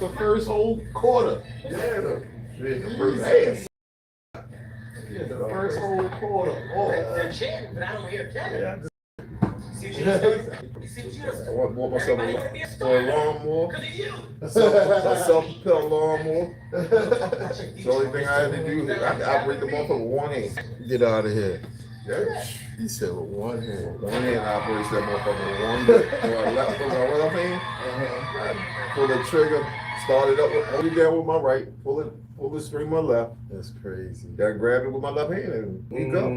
lost the first whole quarter. Yeah, the first half. Yeah, the first whole quarter. Oh, They're chanting, but I don't hear chanting. Yeah, See what you just did? You see what you just I did? bought myself Everybody wanna be a a star. lawnmower, Because of you. a self-propelled lawnmower. The only thing I had to do is I had to operate the motherfucker with one hand. get out of here. Yeah. He said with one hand. One hand operates that motherfucker with one left with my left hand. I pull the trigger, start it up, hold it down with my right, pull the string with my left. That's crazy. Then I grab it with my left hand and we go.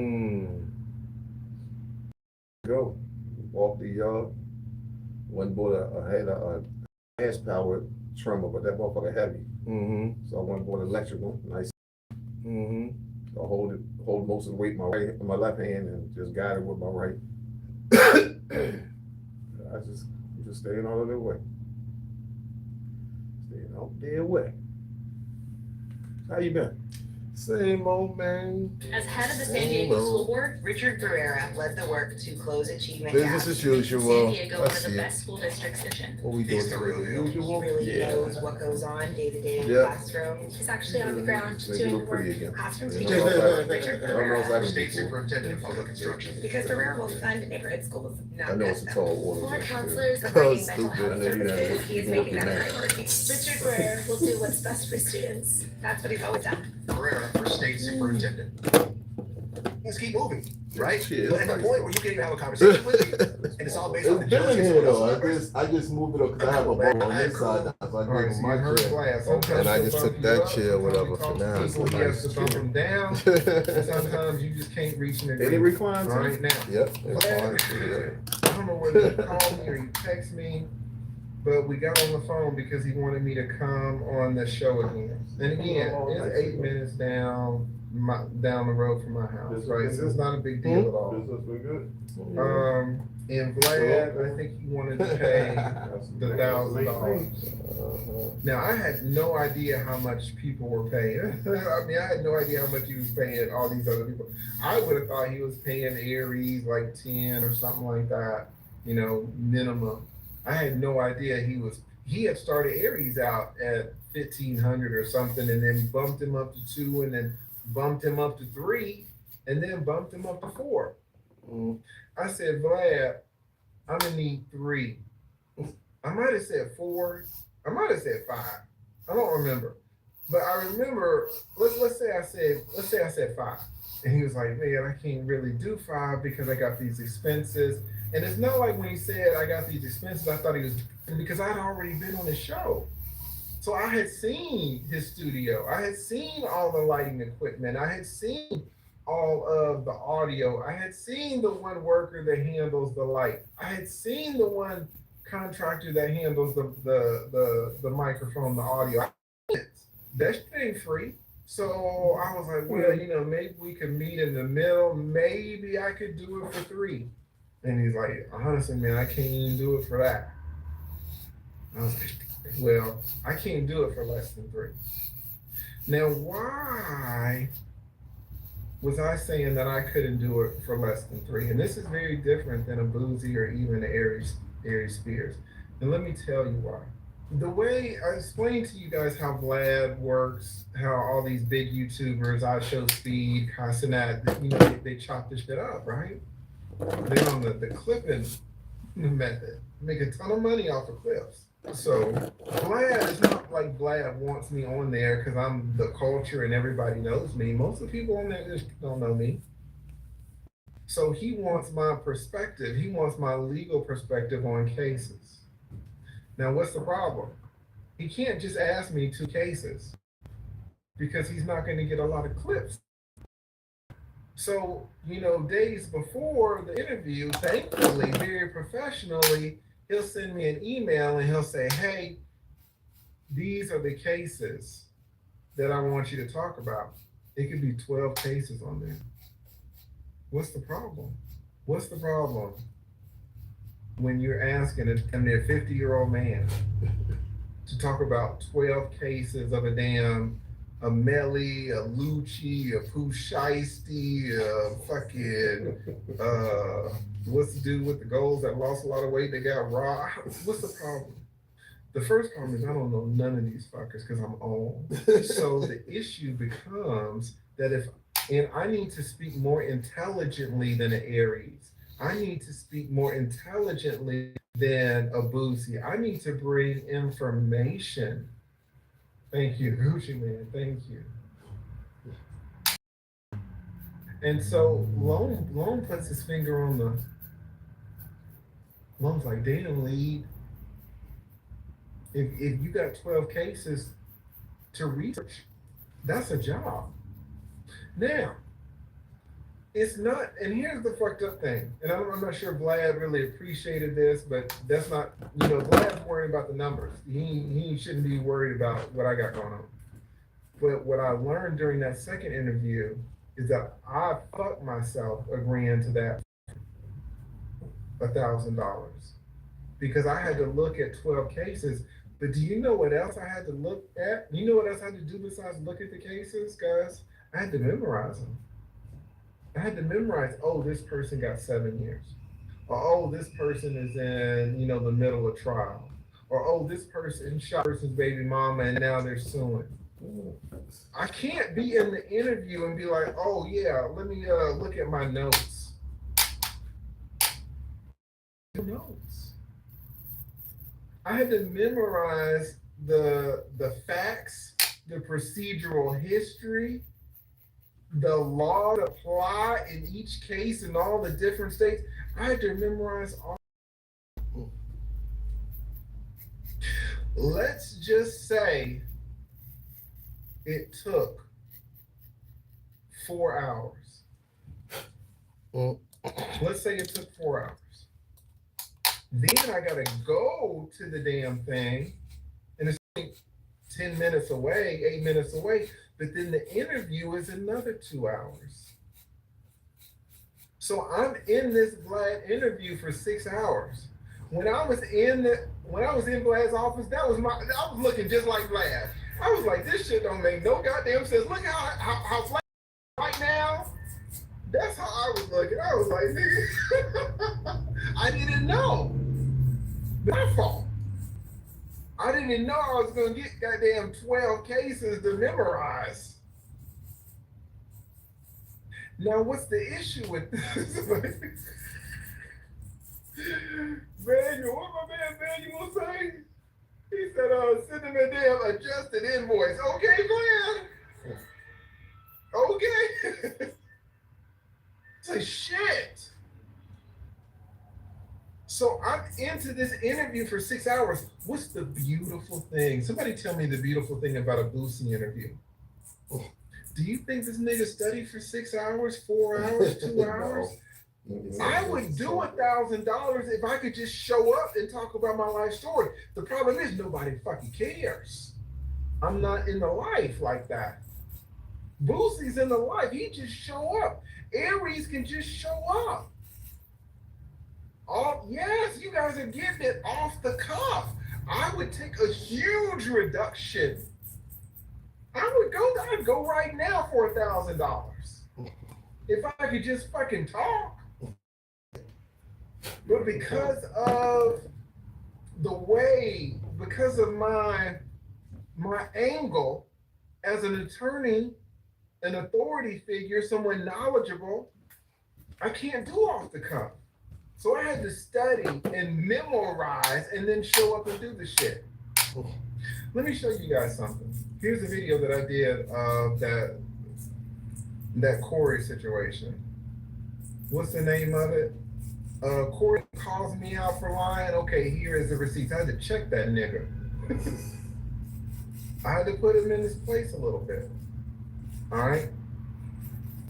Go. Walk the yard. One boy I had a gas powered trimmer, but that motherfucker heavy. So I went and bought an electric one. Nice. I hold most of the weight in my left hand and just guide it with my right. I just staying out of their way. Staying out their way. How you been? Same old man. As head of the San Diego School Board, Richard Barrera led the work to close achievement Business gaps. as making usual. San Diego I one of see the it. best school districts in Chin. What we doing today? He Usual? really Yeah. knows what goes on day to day in the Yeah. classroom. He's actually on the ground Make it doing look work pretty again. classroom I teaching. don't know if I- Richard I don't know if I Barrera, can State do it. Superintendent of Public Instruction. because Barrera will fund neighborhood schools, not I know it's a cut tall them. order. For but- counselors Oh, providing mental stupid. health I know you services, have- he is you making look that a mad. priority. Richard Barrera will do what's best for students. That's what he's always done. Barrera for State Superintendent. Let's keep moving, right? Shit, But at the it's point where you can't even have a conversation with me, and it's all based on the It's been in judges. here though. I just moved it up because I have a bump on this side now, so I Alright, gave him so you my heard chair. Glass. Sometimes And I he'll just bump took you that up, chair, sometimes whatever, he for talks to now. It's people, a he has to nice bump chair. them down. And sometimes you just can't reach an And it agreement. reclines. Right now. Yep. It's fine. I don't know whether he called me or he texted me, but we got on the phone because he wanted me to come on the show again. And again, it's 8 minutes down the road from my house, right? So it's not a big deal at all. Business been good? And Vlad, I think he wanted to pay the $1,000. Now, I had no idea how much people were paying. I mean, I had no idea how much he was paying all these other people. I would have thought he was paying Aries like 10 or something like that, minimum. I had no idea he had started Aries out at 1,500 or something and then bumped him up to 2 and then bumped him up to 3 and then bumped him up to 4. I said, Vlad, I'm gonna need 3. I might have said 4. I might have said 5. I don't remember. But I remember, let's say I said 5. And he was like, man, I can't really do 5 because I got these expenses. And it's not like when he said I got these expenses, I thought he was, because I'd already been on his show. So I had seen his studio. I had seen all the lighting equipment. I had seen all of the audio. I had seen the one worker that handles the light. I had seen the one contractor that handles the microphone, the audio. That shit ain't free. So I was like, well, maybe we could meet in the middle. Maybe I could do it for 3. And he's like, honestly, man, I can't even do it for that. I was like, well, I can't do it for less than 3. Now, why was I saying that I couldn't do it for less than 3? And this is very different than a Boozy or even Aries Spears. And let me tell you why. The way I explained to you guys how Vlad works, how all these big YouTubers, I Show Speed, Casanat, they chop this shit up, right? They're on the clipping method, make a ton of money off of clips. So Vlad, it's not like Vlad wants me on there because I'm the culture and everybody knows me. Most of the people on there just don't know me. So he wants my perspective. He wants my legal perspective on cases. Now, what's the problem? He can't just ask me 2 cases because he's not going to get a lot of clips. So, days before the interview, thankfully, very professionally, he'll send me an email and he'll say, hey, these are the cases that I want you to talk about. It could be 12 cases on there. What's the problem? What's the problem when you're asking a 50-year-old man to talk about 12 cases of a Melly, a Lucci, a Pooh Shiesty, a fucking, what's the dude with the goals that lost a lot of weight that got raw? What's the problem? The first problem is I don't know none of these fuckers because I'm old. So the issue becomes that and I need to speak more intelligently than an Aries. I need to speak more intelligently than a Boosie. I need to bring information. Thank you, Gucci Man. Thank you. And so Lone puts his finger on the. Lone's like, damn, lead. If you got 12 cases to research, that's a job. Now, it's not, and here's the fucked up thing, and I'm not sure Vlad really appreciated this, but that's not, Vlad's worried about the numbers. He shouldn't be worried about what I got going on. But what I learned during that second interview is that I fucked myself agreeing to that $1,000 because I had to look at 12 cases. But do you know what else I had to look at? You know what else I had to do besides look at the cases, guys? I had to memorize them. I had to memorize, oh, this person got 7 years. Or, oh, this person is in, the middle of trial. Or, oh, this person shot person's baby mama and now they're suing. I can't be in the interview and be like, oh, yeah, let me look at my notes. Notes. I had to memorize the facts, the procedural history, the law to apply in each case in all the different states. I had to memorize all. Let's just say it took 4 hours. Let's say it took 4 hours. Then I gotta go to the damn thing, and it's 10 minutes away, 8 minutes away, but then the interview is another 2 hours. So I'm in this Vlad interview for 6 hours. When I was in Vlad's office, I was looking just like Vlad. I was like, this shit don't make no goddamn sense. Look how Vlad right now. That's how I was looking. I was like, nigga, I didn't know. My fault. I didn't know I was gonna get goddamn 12 cases to memorize. Now, what's the issue with this? Manuel, what my man Manuel say? He said, send him a damn adjusted invoice. Okay, Glenn. Okay. Say shit. So I'm into this interview for 6 hours. What's the beautiful thing? Somebody tell me the beautiful thing about a Boosie interview. Do you think this nigga studied for 6 hours, 4 hours, 2 hours? I would do $1,000 if I could just show up and talk about my life story. The problem is nobody fucking cares. I'm not in the life like that. Boosie's in the life. He just show up. Aries can just show up. Oh, yes, you guys are getting it off the cuff. I would take a huge reduction. I'd go right now for $1,000. If I could just fucking talk. But because of my angle as an attorney, an authority figure, someone knowledgeable, I can't do off the cuff. So I had to study and memorize and then show up and do the shit. Let me show you guys something. Here's a video that I did of that Corey situation. What's the name of it? Corey calls me out for lying. Okay, here is the receipt. I had to check that nigga. I had to put him in his place a little bit. All right?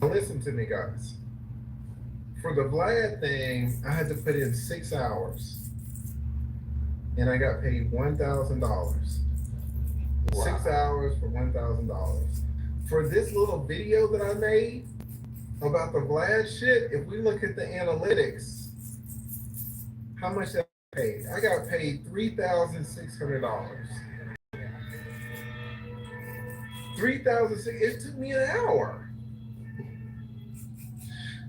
Listen to me, guys. For the Vlad thing, I had to put in 6 hours. And I got paid $1,000. Wow. 6 hours for $1,000. For this little video that I made about the Vlad shit, if we look at the analytics, how much did I paid? I got paid $3,600. It took me an hour.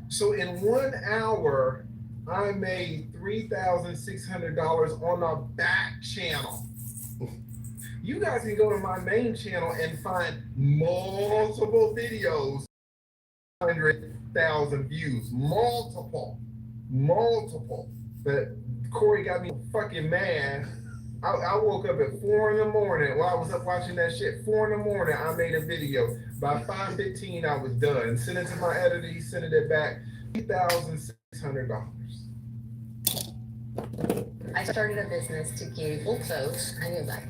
So in 1 hour, I made $3,600 on a back channel. You guys can go to my main channel and find multiple videos, 100,000 views, multiple. But Corey got me fucking mad. I woke up at 4 in the morning while I was up watching that shit. 4 in the morning, I made a video. By 5:15, I was done. Sent it to my editor, he sent it back. $3,600. I started a business to give full clothes. I knew that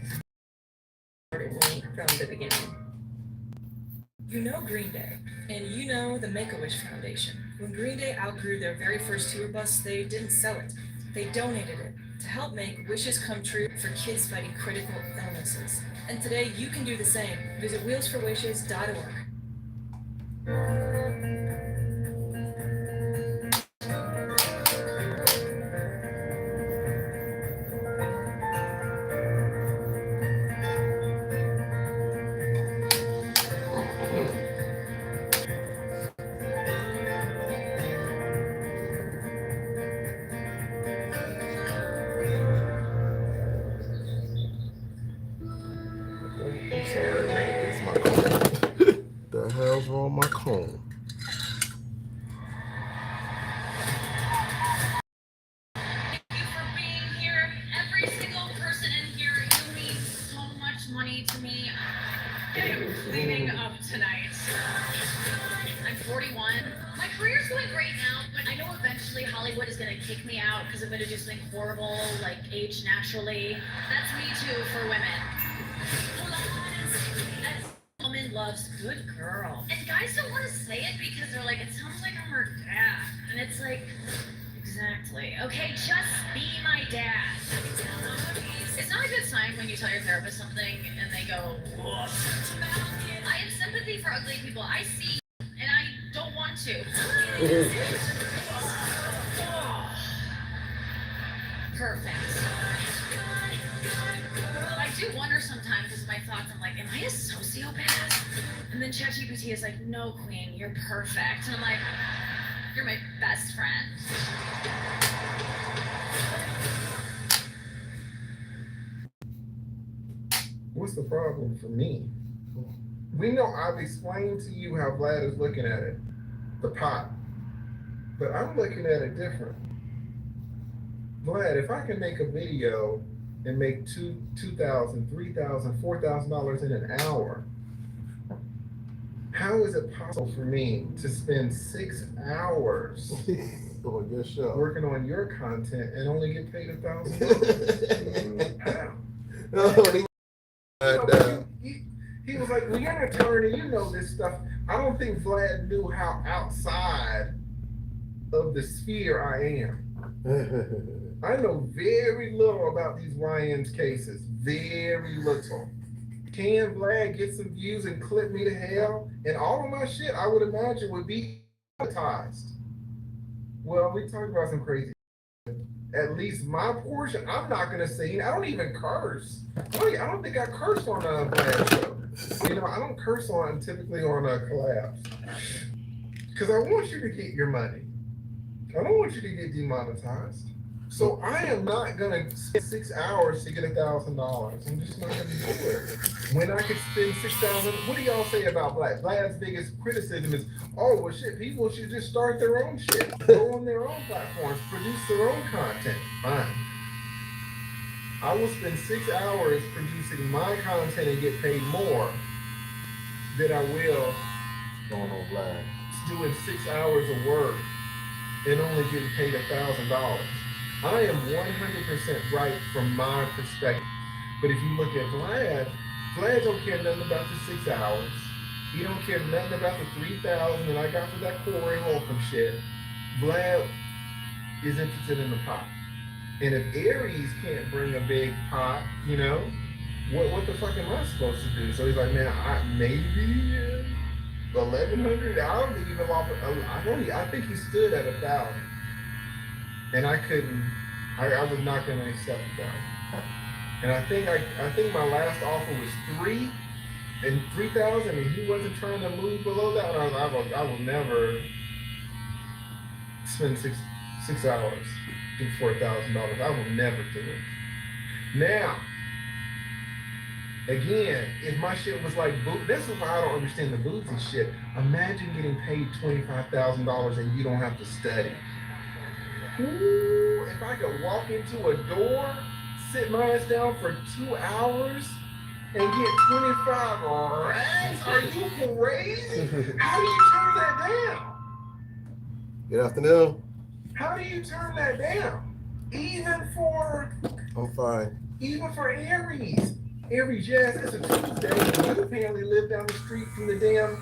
started me from the beginning. You know Green Day, and you know the Make-A-Wish Foundation. When Green Day outgrew their very first tour bus, they didn't sell it. They donated it to help make wishes come true for kids fighting critical illnesses. And today you can do the same. Visit wheelsforwishes.org. The hell's wrong with my comb? Thank you for being here. Every single person in here, you mean so much money to me. I'm cleaning up tonight. I'm 41. My career's going great now, but I know eventually Hollywood is going to kick me out because I'm going to do something horrible, like age naturally. That's me too for women. Woman loves good girl. And guys don't want to say it because they're like, it sounds like I'm her dad. And it's like, exactly. Okay, just be my dad. It's not a good sign when you tell your therapist something and they go, woof. I have sympathy for ugly people. I see and I don't want to. Perfect. I do wonder sometimes with my thoughts, I'm like, am I a sociopath? And then ChatGPT is like, no, Queen, you're perfect. And I'm like, you're my best friend. What's the problem for me? We know I've explained to you how Vlad is looking at it, the pot. But I'm looking at it different. Vlad, if I can make a video and make $2,000, $3,000, $4,000 in an hour, how is it possible for me to spend 6 hours On your show. working on your content and only get paid $1,000? How? He was like, well, you're an attorney, you know this stuff. I don't think Vlad knew how outside of the sphere I am. I know very little about these YN's cases, very little. Can Vlad get some views and clip me to hell? And all of my shit, I would imagine, would be monetized. Well, we talked about some crazy. At least my portion, I'm not gonna say. I don't even curse. I don't think I curse on a Vlad show. You know, I don't curse typically on collabs, because I want you to get your money. I don't want you to get demonetized. So I am not gonna spend 6 hours to get $1,000. I'm just not gonna do it. When I could spend 6,000, what do y'all say about Vlad? Vlad's biggest criticism is, oh well shit, people should just start their own shit, go on their own platforms, produce their own content. Fine. I will spend 6 hours producing my content and get paid more than I will Going on Vlad. doing 6 hours of work and only getting paid $1,000. I am 100% right from my perspective. But if you look at Vlad don't care nothing about the 6 hours. He don't care nothing about the 3,000 that I got for that Corey Holcomb shit. Vlad is interested in the pot. And if Aries can't bring a big pot, you know, what the fuck am I supposed to do? So he's like, man, maybe 1,100. I don't think even I think he stood at 1,000. And I couldn't. I was not going to accept that. And I think my last offer was 3,000, and he wasn't trying to move below that. I will never spend six hours for $1,000. I will never do it. Now, Again, if my shit was like this is why I don't understand the boozy shit. Imagine getting paid $25,000 and you don't have to study. Ooh, if I could walk into a door, sit my ass down for 2 hours and get 25 racks, are you crazy? How do you turn that down? Good afternoon. How do you turn that down? Even for I'm fine. Aries. Aries, yes, it's a Tuesday. You apparently live down the street from the damn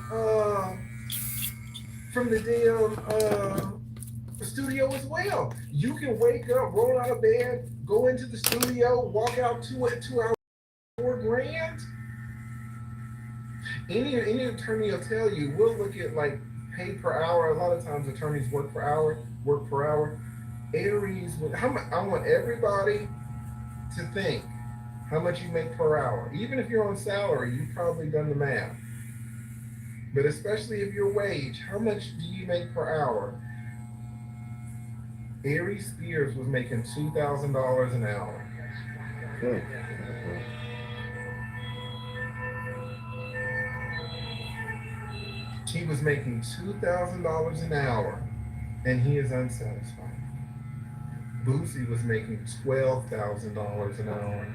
studio as well. You can wake up, roll out of bed, go into the studio, walk out 2 hours, $4 grand. Any attorney will tell you, we'll look at like pay per hour. A lot of times attorneys work per hour. Aries, I want everybody to think how much you make per hour. Even if you're on salary, you've probably done the math. But especially if you're wage, how much do you make per hour? Aries Spears was making $2,000 an hour. He was making $2,000 an hour, and he is unsatisfied. Boosie was making $12,000 an hour.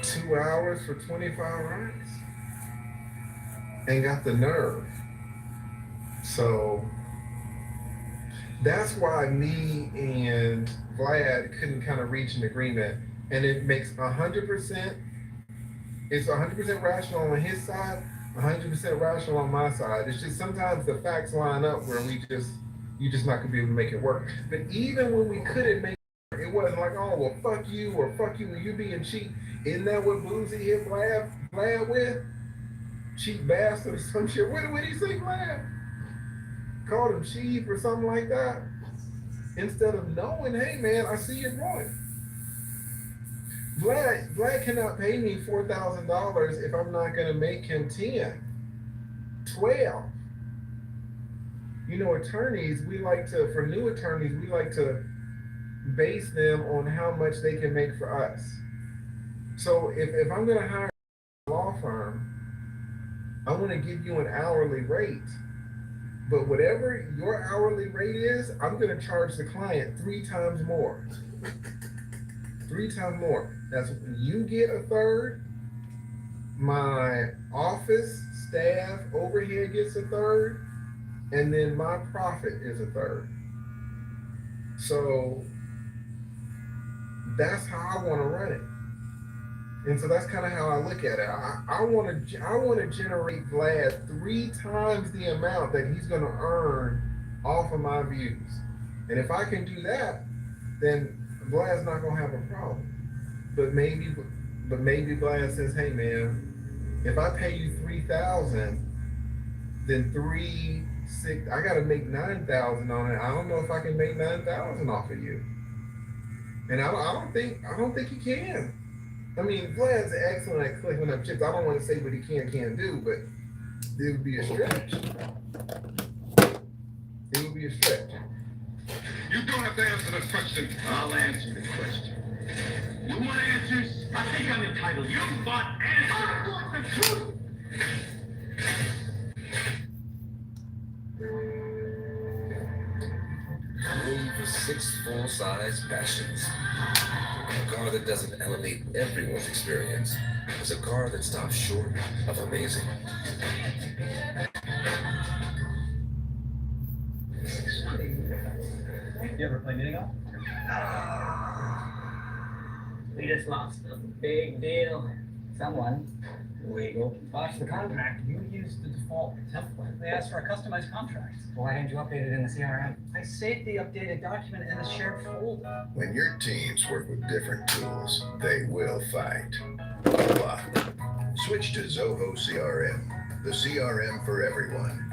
2 hours for 25 racks? And got the nerve. So that's why me and Vlad couldn't kind of reach an agreement. And it makes 100%, it's 100% rational on his side, 100% rational on my side. It's just sometimes the facts line up where you're just not gonna be able to make it work. But even when we couldn't make it work, it wasn't like, oh, well, fuck you, or fuck you, you being cheap. Isn't that what Boozy hit Vlad with? Cheap bastard or some shit. What did he say, Vlad? Called him cheap or something like that. Instead of knowing, hey man, I see your point. Vlad cannot pay me $4,000 if I'm not gonna make him 10, 12. You know, attorneys, for new attorneys, we like to base them on how much they can make for us. So if I'm gonna hire a law firm, I wanna give you an hourly rate. But whatever your hourly rate is, I'm gonna charge the client 3 times more. 3 times more. That's you get a third, my office, staff, overhead gets a third, and then my profit is a third. So that's how I wanna run it. And so that's kind of how I look at it. I want to generate Vlad 3 times the amount that he's going to earn off of my views. And if I can do that, then Vlad's not going to have a problem. But maybe Vlad says, hey man, if I pay you $3,000, then 3, 6, I got to make $9,000 on it. I don't know if I can make $9,000 off of you. And I don't think he can. I mean, Vlad's excellent at clicking up chips. I don't want to say what he can't do, but it would be a stretch. It would be a stretch. You don't have to answer the question. I'll answer the question. You want answers? I think I'm entitled. You want answers. I want the truth. Room for 6 full-size passions. A car that doesn't elevate everyone's experience is a car that stops short of amazing. You ever play mini golf? We just lost a big deal. Someone legal botched the contract. You used the default template. They asked for a customized contract. Why didn't you update it in the CRM? I saved the updated document in the shared folder. When your teams work with different tools, they will fight. Voila. Switch to Zoho CRM, the CRM for everyone.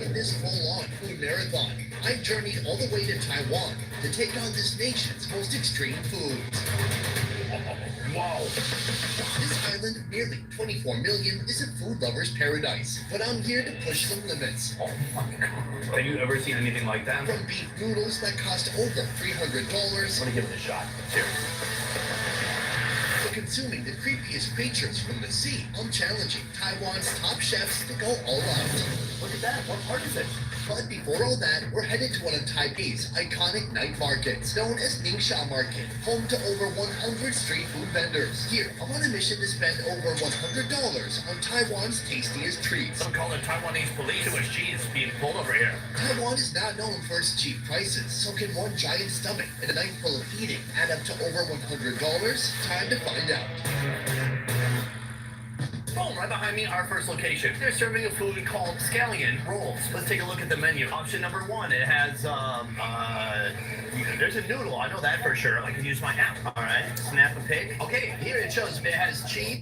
In this full-on food marathon, I've journeyed all the way to Taiwan to take on this nation's most extreme foods. Whoa. This island, nearly 24 million, is a food lover's paradise, but I'm here to push some limits. Oh my God. Have you ever seen anything like that? From beef noodles that cost over $300. Let me give it a shot. Cheers. To consuming the creepiest creatures from the sea, I'm challenging Taiwan's top chefs to go all out. Look at that. What part is it? But before all that, we're headed to one of Taipei's iconic night markets, known as Ningxia Market, home to over 100 street food vendors. Here, I'm on a mission to spend over $100 on Taiwan's tastiest treats. Some call it Taiwanese police. Too much cheese being pulled over here. Taiwan is not known for its cheap prices, so can one giant stomach and a night full of eating add up to over $100? Time to find out. Boom, right behind me, our first location. They're serving a food called scallion rolls. Let's take a look at the menu. Option number 1, it has, there's a noodle. I know that for sure. I can use my app. All right, snap a pic. Okay, here it shows it has cheese.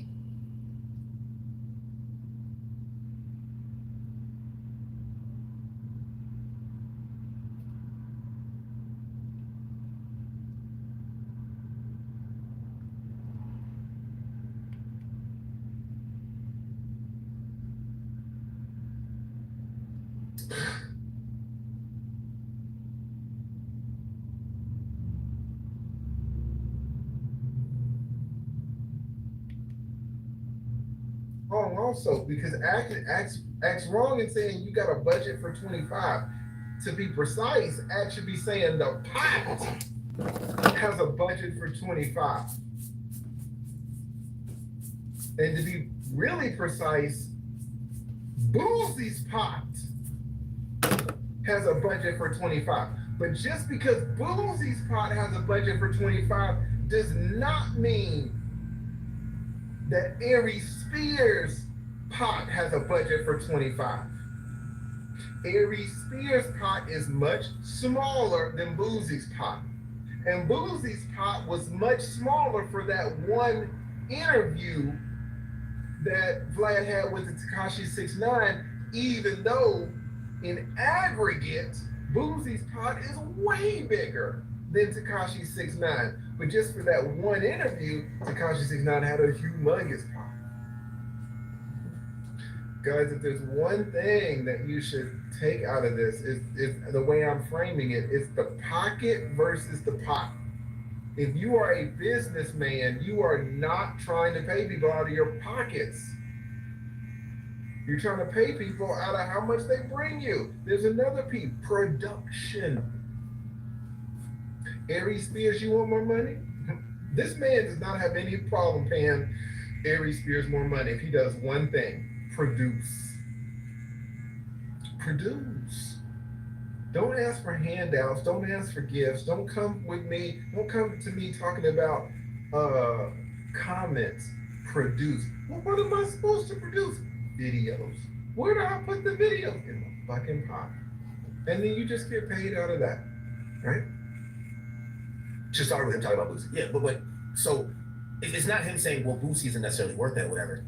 Oh, also, because acts wrong in saying you got a budget for 25. To be precise, Act should be saying the pot has a budget for 25. And to be really precise, Boozy's pot has a budget for 25. But just because Boozy's pot has a budget for 25 does not mean that Aries Spears' pot has a budget for 25. Aries Spears' pot is much smaller than Boozy's pot. And Boozy's pot was much smaller for that one interview that Vlad had with the Tekashi 6ix9ine, even though in aggregate, Boozy's pot is way bigger than Tekashi 6ix9ine. But just for that one interview, Tekashi 6ix9ine had a humongous pot. Guys, if there's one thing that you should take out of this, is the way I'm framing it, it's the pocket versus the pot. If you are a businessman, you are not trying to pay people out of your pockets. You're trying to pay people out of how much they bring you. There's another P, production. Aries Spears, you want more money? This man does not have any problem paying Aries Spears more money if he does one thing, produce. Produce. Don't ask for handouts, don't ask for gifts, don't come to me talking about comments. Produce. Well, what am I supposed to produce? Videos. Where do I put the videos? In the fucking pot. And then you just get paid out of that, right? To start with him talking about Boosie. Yeah, but so it's not him saying, well, Boosie isn't necessarily worth that or whatever.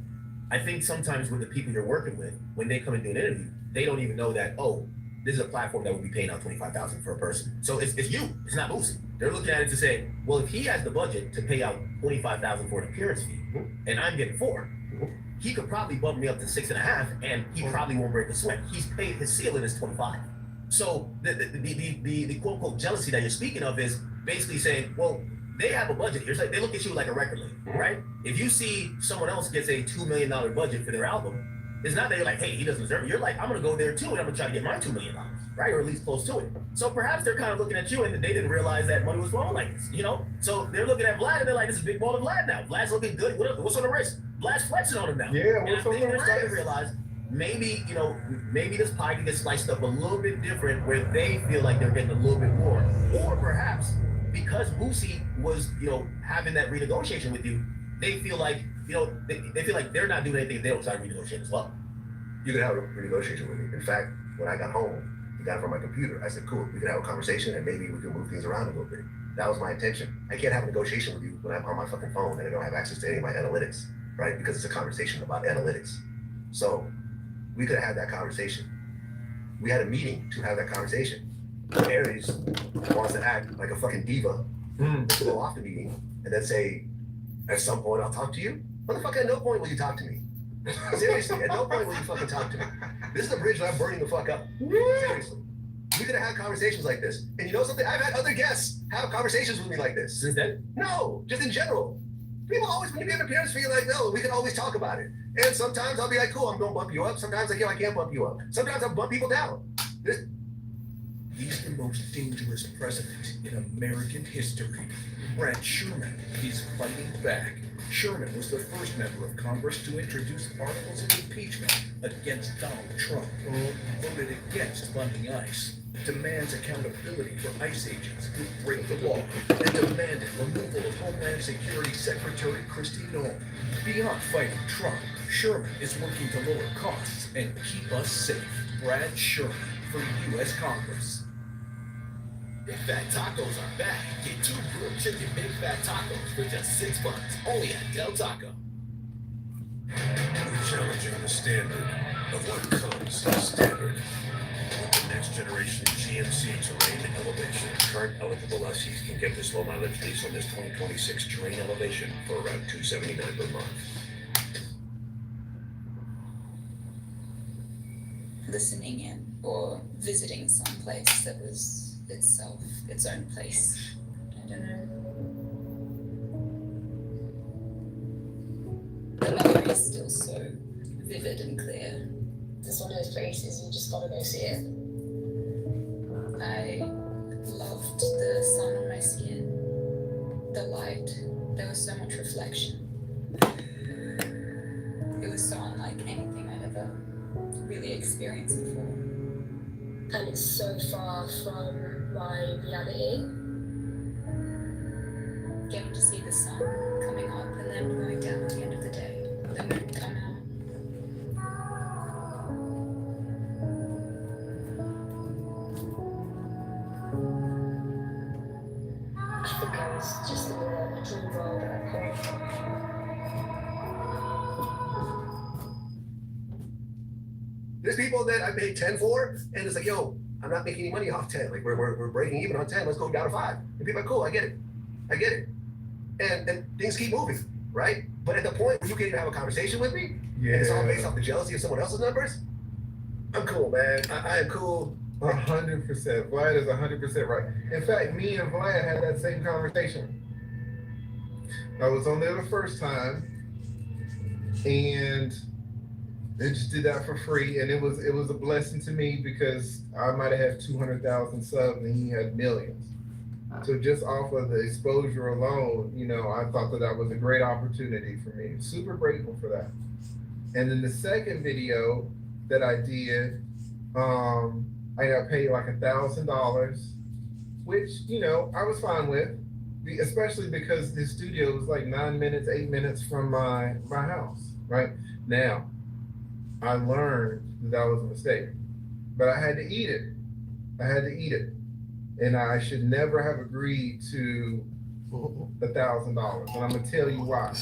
I think sometimes with the people you're working with, when they come and do an interview, they don't even know that, oh, this is a platform that would be paying out $25,000 for a person. So it's you, it's not Boosie. They're looking at it to say, well, if he has the budget to pay out $25,000 for an appearance fee, and I'm getting $4, he could probably bump me up to 6.5, and he probably won't break a sweat. He's paid, his ceiling is 25. So the quote unquote jealousy that you're speaking of is basically saying, well, they have a budget here. It's like they look at you like a record label, right? If you see someone else gets a $2 million budget for their album, it's not that you're like, hey, he doesn't deserve it. You're like, I'm gonna go there too, and I'm gonna try to get my $2 million, right? Or at least close to it. So perhaps they're kind of looking at you, and they didn't realize that money was flowing like this, you know? So they're looking at Vlad, and they're like, this is big ball of Vlad now. Vlad's looking good. What's on the wrist? Vlad's flexing on him now. Yeah, and I think they're starting to realize maybe, you know, maybe this pie can get sliced up a little bit different where they feel like they're getting a little bit more. Or perhaps because Boosie was, you know, having that renegotiation with you, they feel like, you know, they feel like they're not doing anything if they don't try to renegotiate as well. You could have a renegotiation with me. In fact, when I got home, he got it from my computer. I said, cool, we could have a conversation and maybe we can move things around a little bit. That was my intention. I can't have a negotiation with you when I'm on my fucking phone and I don't have access to any of my analytics, right? Because it's a conversation about analytics. So we could have had that conversation. We had a meeting to have that conversation. Aries wants to act like a fucking diva to go off the meeting and then say, At some point, I'll talk to you. Motherfucker, at no point will you talk to me. Seriously, at no point will you fucking talk to me. This is a bridge that I'm burning the fuck up. Seriously. We're gonna have conversations like this. And you know something? I've had other guests have conversations with me like this. Since then? No, just in general. People always, when you get appearance fee, like, no, we can always talk about it. And sometimes I'll be like, cool, I'm gonna bump you up. Sometimes like, yo, I can't bump you up. Sometimes I'll bump people down. He's the most dangerous president in American history. Brad Sherman is fighting back. Sherman was the first member of Congress to introduce articles of impeachment against Donald Trump, voted against funding ICE, demands accountability for ICE agents who break the law, and demanded removal of Homeland Security Secretary Kristi Noem. Beyond fighting Trump, Sherman is working to lower costs and keep us safe. Brad Sherman for U.S. Congress. Big Fat Tacos are back. Get 2 grilled chicken Big Fat Tacos for just $6. Only at Del Taco. We're challenging the standard of what comes standard. With the next generation GMC Terrain Elevation, current eligible lessees can get this low mileage lease on this 2026 Terrain Elevation for around $279 per month. Listening in or visiting some place that was itself its own place. I don't know. The memory is still so vivid and clear. It's one of those places you just gotta go see it. I loved the sun on my skin, the light. There was so much reflection. It was so unlike anything I'd ever really experienced before. And it's so far from my reality. Getting to see the sun coming up and then going down at the end of the day, the moon come out. I think I was just in a dream world at that point. There's people that I paid 10 for, and it's like, yo, I'm not making any money off 10. Like we're breaking even on 10. Let's go down to 5. And people are like, cool, I get it. And things keep moving, right? But at the point where you can't even have a conversation with me, and it's all based off the jealousy of someone else's numbers, I'm cool, man. I am cool. 100%. Vlad is 100% right. In fact, me and Vlad had that same conversation. I was on there the first time, and they just did that for free, and it was a blessing to me because I might have had 200,000 subs and he had millions. So just off of the exposure alone, you know, I thought that was a great opportunity for me. Super grateful for that. And then the second video that I did, I got paid like $1,000, which, you know, I was fine with, especially because the studio was like 9 minutes, 8 minutes from my house, right? Now, I learned that was a mistake, but I had to eat it. And I should never have agreed to $1,000. And I'm gonna tell you why.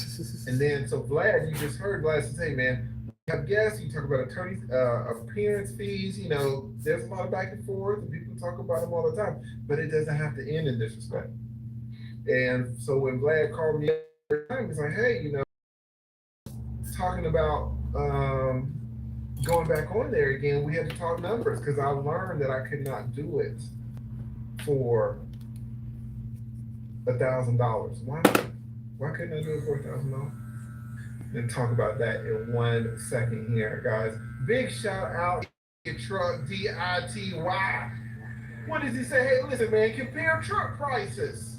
And then, so Vlad, you just heard Vlad say, man, you have guests, you talk about attorneys, appearance fees, you know, there's a lot of back and forth and people talk about them all the time, but it doesn't have to end in disrespect. And so when Vlad called me every time, he's like, hey, you know, talking about going back on there again, we had to talk numbers because I learned that I could not do it for $1,000. Why couldn't I do it for $1,000? Then talk about that in 1 second here, guys. Big shout out to Truck DITY. What does he say? Hey, listen, man, compare truck prices.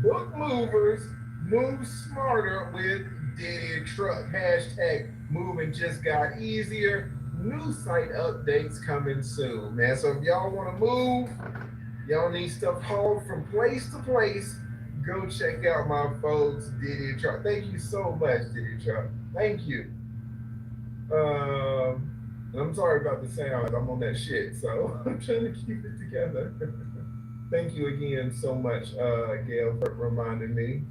Book movers, move smarter with Diddy Truck. Hashtag moving just got easier. New site updates coming soon, man. So if y'all want to move, y'all need stuff hauled from place to place, go check out my folks, Diddy Truck. Thank you so much, Diddy Truck. Thank you. I'm sorry about the sound. I'm on that shit, so I'm trying to keep it together. Thank you again so much, Gail, for reminding me.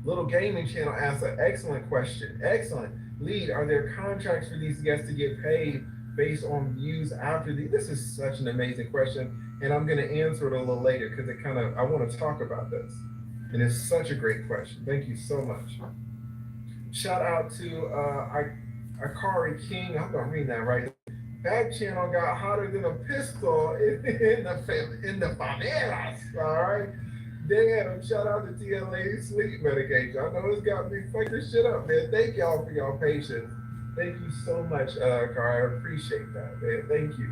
Little Gaming Channel asked an excellent question. Excellent. Lead, are there contracts for these guests to get paid based on views after the? This is such an amazing question, and I'm going to answer it a little later because I want to talk about this. And it's such a great question. Thank you so much. Shout out to Akari King. I hope I'm reading that right. Back channel got hotter than a pistol in the favelas. All right. Damn, shout out to TLA sleep medication. I know it's got me fucking shit up, man. Thank y'all for y'all patience. Thank you so much, Car. I appreciate that, man. Thank you.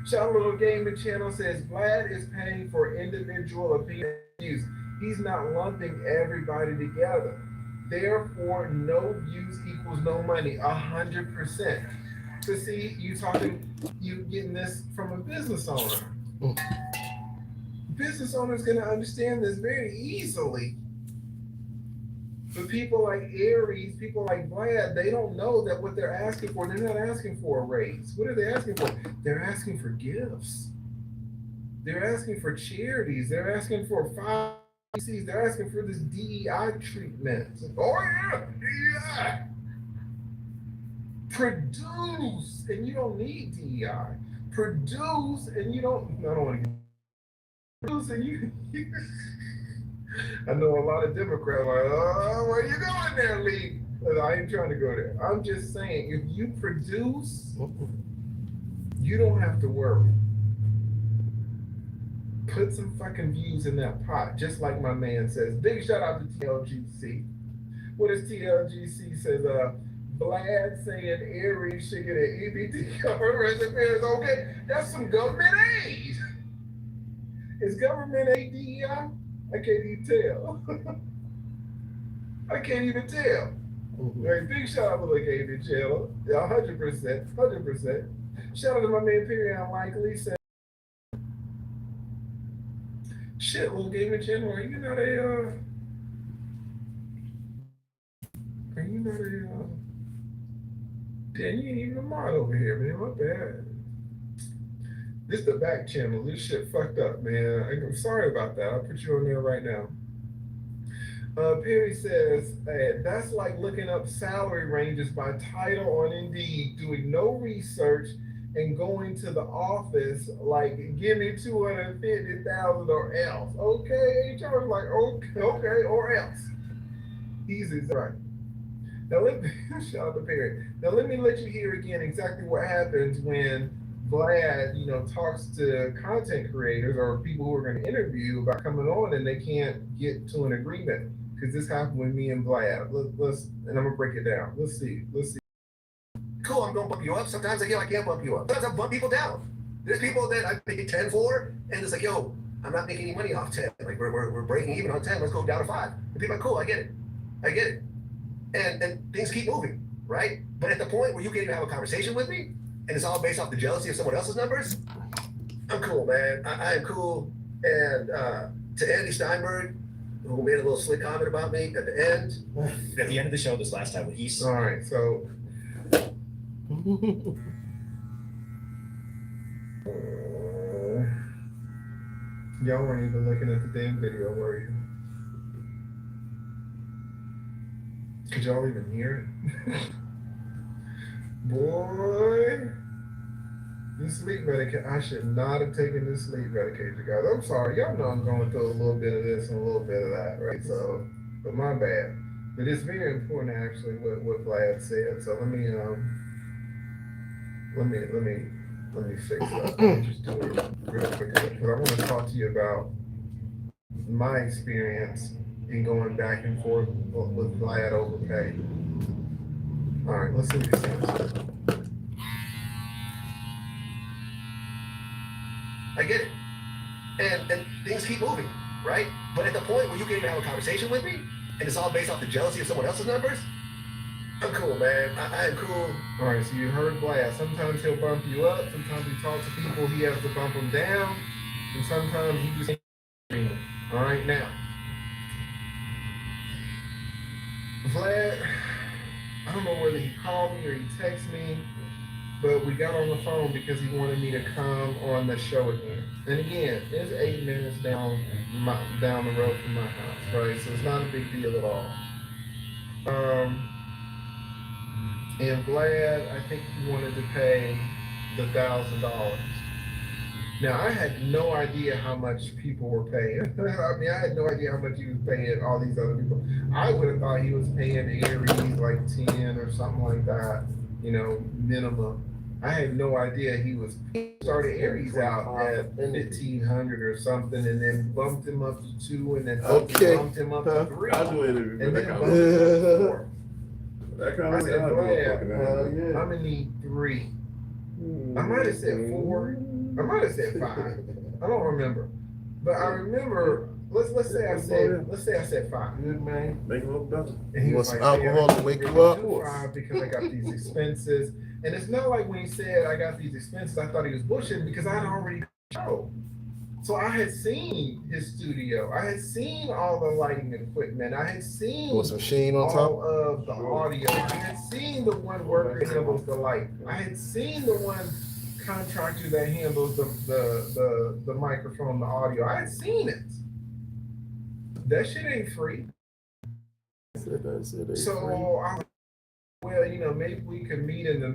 Shout out Little Gaming Channel says Vlad is paying for individual opinions. He's not lumping everybody together. Therefore, no views equals no money. 100%. So see, you getting this from a business owner. Business owners gonna understand this very easily. But people like Aries, people like Vlad, they don't know that what they're asking for, they're not asking for a raise. What are they asking for? They're asking for gifts. They're asking for charities. They're asking for 5 CCs. They're asking for this DEI treatment. Oh yeah, DEI. Produce, and you don't need DEI. Produce, and you don't, I don't want to get produce, and you I know a lot of Democrats are like, oh, where you going there, Lee? I ain't trying to go there. I'm just saying, if you produce, you don't have to worry. Put some fucking views in that pot, just like my man says. Big shout out to TLGC. What does TLGC says? Vlad saying Aries should get an EBT cover reservations. Okay, that's some government aid. Is government aid DEI? I can't even tell. I can't even tell. Right, big shout out to the gaming channel. 100%, 100%. Shout out to my man Perry Unlikely said, shit, little gaming channel, are you not a damn, you ain't even a mod over here, man. My bad. This is the back channel. This shit fucked up, man. I'm sorry about that. I'll put you on there right now. Perry says, hey, that's like looking up salary ranges by title on Indeed, doing no research, and going to the office like, give me 250,000 or else. Okay, HR is like, okay, or else. He's right. Now let me shout out to Perry. Now let me let you hear again exactly what happens when Vlad, talks to content creators or people who are going to interview about coming on and they can't get to an agreement. Because this happened with me and Vlad. Let's and I'm gonna break it down. Let's see. Cool, I'm gonna bump you up. Sometimes I can't bump you up. Sometimes I bump people down. There's people that I pay 10 for, and it's like, yo, I'm not making any money off 10. Like we're breaking even on 10. Let's go down to 5. And people are like, cool, I get it. And things keep moving, right? But at the point where you can't even have a conversation with me, and it's all based off the jealousy of someone else's numbers, I'm cool, man. I am cool. And to Andy Steinberg, who made a little slick comment about me at the end. At the end of the show this last time when he's all right, so y'all weren't even looking at the damn video, were you? Could y'all even hear it? Boy, this sleep medication, I should not have taken this sleep medication, guys. I'm sorry, y'all know I'm going through a little bit of this and a little bit of that, right? So, but my bad. But it's very important actually what Vlad said. So let me fix it up. Let me just do it real quick because I want to talk to you about my experience in going back and forth with Vlad over pay. All right, let's see what he says. I get it. And things keep moving, right? But at the point where you can't even have a conversation with me, and it's all based off the jealousy of someone else's numbers, I'm cool, man. I am cool. All right, so you heard Vlad. Sometimes he'll bump you up. Sometimes he talks to people, he has to bump them down. And sometimes he just ain't. All right, now. Vlad, I don't know whether he called me or he texted me, but we got on the phone because he wanted me to come on the show again. And again, it's 8 minutes down the road from my house, right? So it's not a big deal at all. And Vlad, I think he wanted to pay the $1,000. Now, I had no idea how much people were paying. I mean, I had no idea how much he was paying all these other people. I would have thought he was paying Aries like 10 or something like that, you know, minimum. I had no idea he started Aries out at 1,500 or something, and then bumped him up to 2, and then bumped him up to 3, I'll do it if and then that bumped him up to 4. That kind I of said, Vlad, yeah. I'm gonna need 3. I might have said 4. I might have said 5. I don't remember, but I remember. Let's say I said 5. Good man, make it look better. And he was like, alcohol to wake you up? 5 because I got these expenses. And it's not like when he said I got these expenses, I thought he was bullshitting because I had already show. So I had seen his studio. I had seen all the lighting equipment. I had seen With some sheen on all top? of the audio. I had seen the one worker handles the light. I had seen the one contractor that handles the microphone, the audio. I had seen it. That shit ain't free. So, well, you know, maybe we could meet in the